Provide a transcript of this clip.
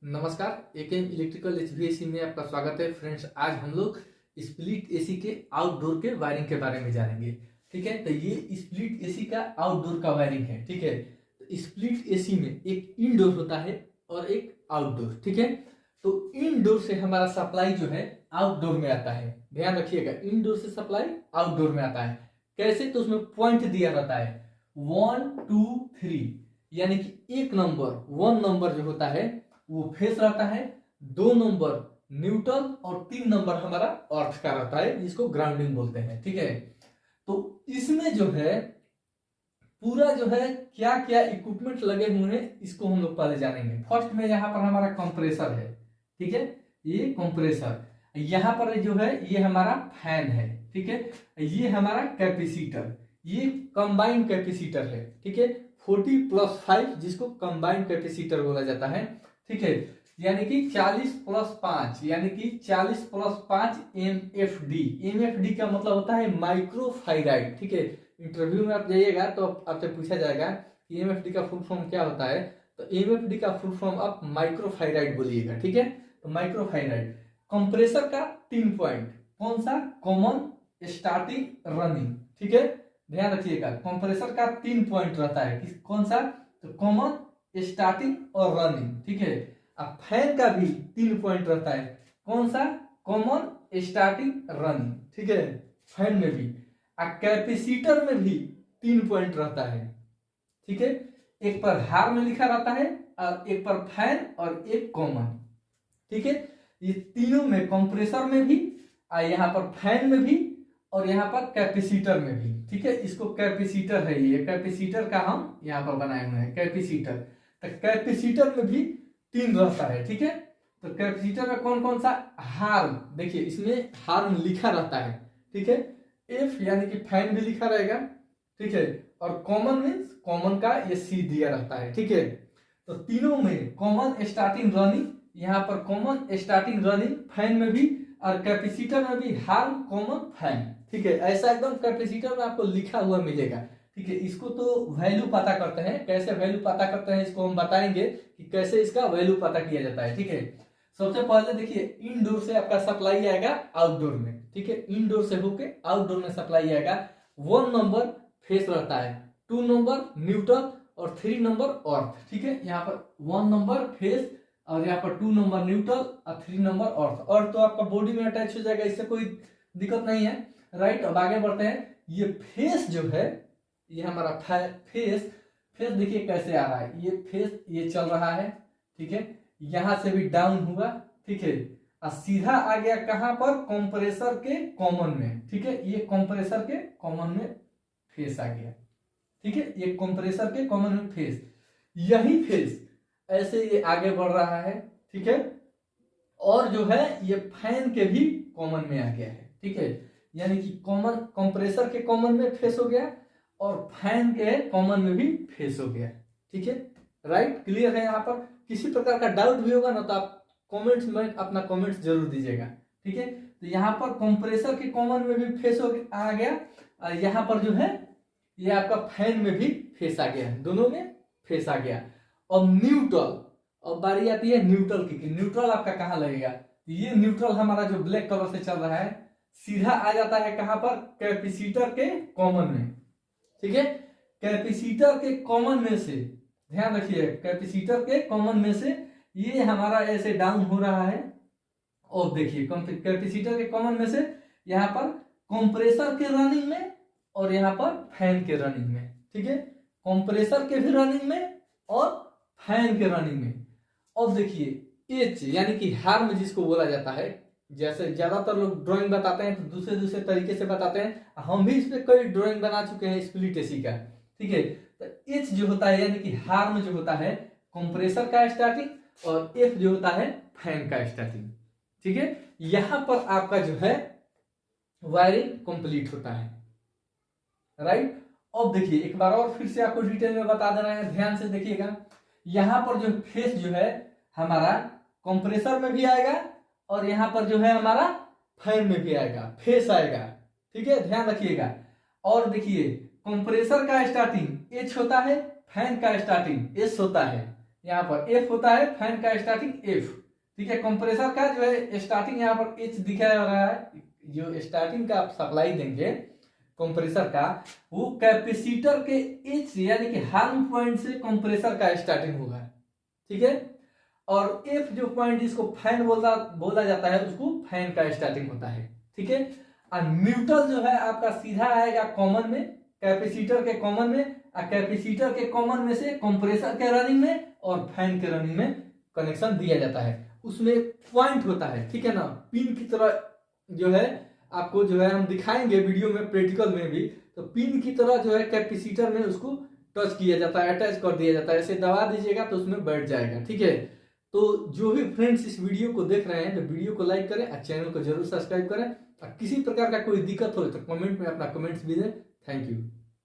नमस्कार, AKM electrical HVAC में आपका स्वागत है। फ्रेंड्स, आज हम लोग स्प्लिट एसी के आउटडोर के वायरिंग के बारे में जानेंगे। ठीक है, तो ये स्प्लिट एसी का आउटडोर का वायरिंग है। ठीक है, तो स्प्लिट एसी में एक इनडोर होता है और एक आउटडोर। ठीक है, तो इनडोर से हमारा सप्लाई जो है आउटडोर में आता है। ध्यान रखिएगा, इनडोर से सप्लाई आउटडोर में आता है। कैसे? तो उसमें पॉइंट दिया रहता है 1 2 3, यानी कि एक नंबर 1 नंबर जो होता है वो फेस रहता है, 2 नंबर न्यूट्रल और 3 नंबर हमारा अर्थ का रहता है, जिसको ग्राउंडिंग बोलते हैं। ठीक है, तो इसमें जो है पूरा जो है क्या क्या इक्विपमेंट लगे हुए हैं इसको हम लोग पहले जानेंगे। फर्स्ट में यहाँ पर हमारा कंप्रेसर है। ठीक है, ये कंप्रेसर, यहाँ पर जो है ये हमारा फैन है। ठीक है, ये हमारा कैपेसिटर, ये कंबाइंड कैपेसिटर है। ठीक है, 40+5 जिसको कंबाइंड कैपेसिटर बोला जाता है। ठीक है, यानी कि 40+5 यानी कि 40+5 MFD। MFD का मतलब होता है माइक्रोफाइराइड। ठीक है, इंटरव्यू में आप जाइएगा तो आपसे पूछा जाएगा कि MFD का फुल फॉर्म क्या होता है, तो MFD का फुल फॉर्म आप माइक्रोफाइराइड बोलिएगा। ठीक है, तो माइक्रोफाइराइड। कंप्रेसर का 3 पॉइंट, कौन सा? Common, starting, running. ठीक है, ध्यान रखिएगा, कंप्रेसर का 3 पॉइंट रहता है। कौन सा? तो कॉमन, स्टार्टिंग और रनिंग। ठीक है, अब फैन का भी 3 पॉइंट रहता है। कौन सा? Common, starting, running. ठीक है, फैन में भी। कैपेसिटर में भी 3 पॉइंट रहता है। ठीक है, एक पर हार में लिखा रहता है और एक पर फैन और एक कॉमन। ठीक है, ये तीनों में, कंप्रेसर में भी, यहाँ पर फैन में भी और यहाँ पर कैपेसिटर में भी। ठीक है, इसको कैपेसिटर है, ये कैपेसिटर का हम यहाँ पर बनाए हुए हैं कैपेसिटर। तो कैपेसिटर में भी 3 रहता है। ठीक है, तो कैपेसिटर में कौन कौन सा? हार्म, देखिए इसमें हार्म लिखा रहता है। ठीक है, एफ यानी कि फैन भी लिखा रहेगा। ठीक है, और कॉमन मीन्स कॉमन का ये सी दिया रहता है। ठीक है, तो तीनों में कॉमन, स्टार्टिंग, रनिंग, यहाँ पर कॉमन, स्टार्टिंग, रनिंग, फैन में भी और कैपेसिटर में भी हार्म, कॉमन, फैन। ठीक है, ऐसा एकदम कैपेसिटर में आपको लिखा हुआ मिलेगा। ठीक है, इसको तो वैल्यू पता करते हैं। कैसे वैल्यू पता करते हैं इसको हम बताएंगे कि कैसे इसका वैल्यू पता किया जाता है। ठीक है, सबसे पहले देखिए, इनडोर से आपका सप्लाई आएगा आउटडोर में। ठीक है, इनडोर से होके आउटडोर में सप्लाई आएगा। 1 नंबर फेस रहता है, 2 नंबर न्यूट्रल और 3 नंबर अर्थ। ठीक है, यहाँ पर 1 नंबर फेस और यहाँ पर 2 नंबर न्यूट्रल और 3 नंबर अर्थ। अर्थ तो आपका बॉडी में अटैच हो जाएगा, इससे कोई दिक्कत नहीं है। राइट, अब आगे बढ़ते हैं। ये फेस जो है, ये हमारा फेस देखिए कैसे आ रहा है। ये फेस ये चल रहा है। ठीक है, यहां से भी डाउन हुआ। ठीक है, और सीधा आ गया कहां पर? कंप्रेसर के कॉमन में। ठीक है, ये कंप्रेसर के कॉमन में फेस आ गया। ठीक है, ये कंप्रेसर के कॉमन में फेस, यही फेस ऐसे ये आगे बढ़ रहा है। ठीक है, और जो है ये फैन के भी कॉमन में आ गया है। ठीक है, यानी कि कॉमन, कंप्रेसर के कॉमन में फेस हो गया और फैन के कॉमन में भी फेस हो गया। ठीक है, राइट, क्लियर है? यहाँ पर किसी प्रकार का डाउट भी होगा ना तो आप कमेंट्स में अपना कमेंट्स जरूर दीजिएगा। ठीक है, तो यहाँ पर कंप्रेसर के कॉमन में भी फेस आ गया और यहाँ पर जो है ये आपका फैन में भी फेस आ गया, दोनों में फेस आ गया। और न्यूट्रल, अब बारी आती है न्यूट्रल की। न्यूट्रल आपका कहाँ लगेगा? ये न्यूट्रल हमारा जो ब्लैक कलर से चल रहा है सीधा आ जाता है कहां पर? कैपेसिटर के कॉमन में। ठीक है, कैपेसिटर के कॉमन में से, ध्यान रखिए, कैपेसिटर के कॉमन में से ये हमारा ऐसे डाउन हो रहा है। और देखिए कैपेसिटर के कॉमन में से यहाँ पर कंप्रेसर के रनिंग में और यहाँ पर फैन के रनिंग में। ठीक है, कंप्रेसर के भी रनिंग में और फैन के रनिंग में। अब देखिए एच यानी कि हार्म जिसको बोला जाता है, जैसे ज्यादातर लोग ड्राइंग बताते हैं तो दूसरे दूसरे तरीके से बताते हैं। हम भी इस पे कई ड्राइंग बना चुके हैं स्प्लिट एसी का। ठीक है, तो एच जो होता है यानी कि हार्म जो होता है कंप्रेसर का स्टार्टिंग और एफ जो होता है फैन का स्टार्टिंग। ठीक है, यहां पर आपका जो है वायरिंग कंप्लीट होता है। राइट, अब देखिए एक बार और फिर से आपको डिटेल में बता देना है, ध्यान से देखिएगा। यहां पर जो फेस जो है हमारा कंप्रेसर में भी आएगा और यहाँ पर जो है हमारा फैन में भी आएगा, फेस आएगा। ठीक है, ध्यान रखिएगा। और देखिए कंप्रेसर का स्टार्टिंग एच होता है, फैन का स्टार्टिंग एस होता है। यहाँ पर एफ होता है फैन का स्टार्टिंग एफ, ठीक है। कंप्रेसर का जो है स्टार्टिंग यहाँ पर एच दिखाया रहा है, जो स्टार्टिंग का आप सप्लाई देंगे कंप्रेसर का, वो कैपेसिटर के एच यानी कि हार्म पॉइंट से कंप्रेसर का स्टार्टिंग होगा, ठीक है। और एफ जो पॉइंट जिसको फैन बोला जाता है, उसको फैन का स्टार्टिंग होता है, ठीक है। और न्यूट्रल जो है आपका सीधा आएगा कॉमन में, कैपेसिटर के कॉमन में, और कैपेसिटर के कॉमन में से कंप्रेसर के रनिंग में और फैन के रनिंग में कनेक्शन दिया जाता है। उसमें पॉइंट होता है, ठीक है ना, पिन की तरह जो है आपको जो है हम दिखाएंगे वीडियो में, प्रैक्टिकल में भी। तो पिन की तरह जो है कैपेसिटर में उसको टच किया जाता है, अटैच कर दिया जाता है, ऐसे दबा दीजिएगा तो उसमें बैठ जाएगा, ठीक है। तो जो भी फ्रेंड्स इस वीडियो को देख रहे हैं तो वीडियो को लाइक करें और चैनल को जरूर सब्सक्राइब करें। और किसी प्रकार का कोई दिक्कत हो तो कमेंट में अपना कमेंट्स भी दें। Thank you.